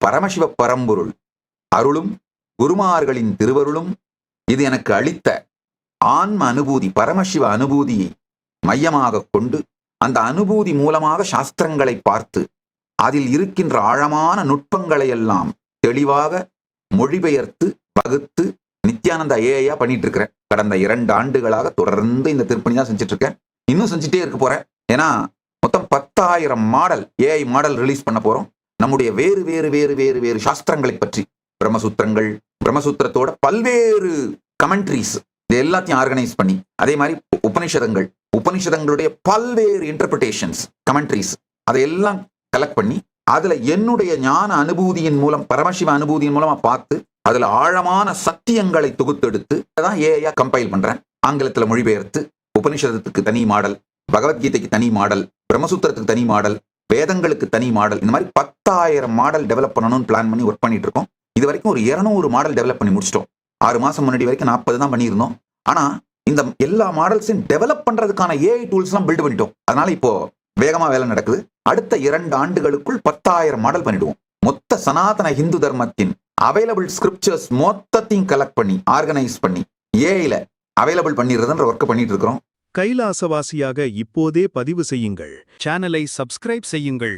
பரமசிவ பரம்பொருள் அருளும் குருமார்களின் திருவருளும் இது எனக்கு அளித்த ஆன்ம அனுபூதி, பரமசிவ அனுபூதியை மையமாக கொண்டு அந்த அனுபூதி மூலமாக சாஸ்திரங்களை பார்த்து அதில் இருக்கின்ற ஆழமான நுட்பங்களை எல்லாம் தெளிவாக மொழிபெயர்த்து வகுத்து நித்யானந்த ஏஐயா பண்ணிட்டு இருக்கிறேன். கடந்த 2 ஆண்டுகளாக தொடர்ந்து இந்த திருப்பணி தான் செஞ்சுட்டு இருக்கேன். இன்னும் செஞ்சுட்டே இருக்க போறேன். ஏன்னா மொத்தம் 10,000 மாடல் ஏஐ மாடல் ரிலீஸ் பண்ண போறோம். நம்முடைய வேறு வேறு வேறு வேறு வேறு சாஸ்திரங்களை பற்றி, பிரம்மசூத்திரங்கள், பிரம்மசூத்திரத்தோட பல்வேறு கமெண்ட்ரிஸ், இது எல்லாத்தையும் ஆர்கனைஸ் பண்ணி, அதே மாதிரி உபனிஷதங்கள், உபனிஷதங்களுடைய பல்வேறு இன்டர்பிரிட்டேஷன்ஸ், கமெண்ட்ரிஸ், அதையெல்லாம் கலெக்ட் பண்ணி அதுல என்னுடைய ஞான அனுபூதியின் மூலம், பரமசிவ அனுபூதியின் மூலமா பார்த்து அதுல ஆழமான சத்தியங்களை தொகுத்தெடுத்து அதான் ஏஐயா கம்பைல் பண்றேன். ஆங்கிலத்துல மொழிபெயர்த்து உபனிஷதத்துக்கு தனி மாடல், பகவத்கீதைக்கு தனி மாடல், பிரம்மசூத்திரத்துக்கு தனி மாடல், வேதங்களுக்கு தனி மாடல், இந்த மாதிரி 10,000 மாடல் டெவலப் பண்ணணும்னு பிளான் பண்ணி ஒர்க் பண்ணிட்டு இருக்கோம். இது வரைக்கும் ஒரு 200 மாடல் டெவலப் பண்ணி முடிச்சிட்டோம். 6 மாசம் முன்னாடி வரைக்கும் 40 தான் பண்ணியிருந்தோம். ஆனா இந்த எல்லா மாடல்ஸையும் டெவலப் பண்றதுக்கான ஏஐ டூல்ஸ் எல்லாம் பில்ட் பண்ணிட்டோம். அதனால இப்போ வேகமா வேலை நடக்குது. அடுத்த 2 ஆண்டுகளுக்குள் 10,000 மாடல் பண்ணிடுவோம். மொத்த சனாதன ஹிந்து தர்மத்தின் அவைலபிள் ஸ்கிரிப்சர்ஸ் மொத்தத்தையும் கலெக்ட் பண்ணி ஆர்கனைஸ் பண்ணி ஏஐல அவைலபிள் பண்ணிடுறதுன்ற ஒர்க் பண்ணிட்டு இருக்கிறோம். கைலாசவாசியாக இப்போதே பதிவு செய்யுங்கள். சேனலை சப்ஸ்கிரைப் செய்யுங்கள்.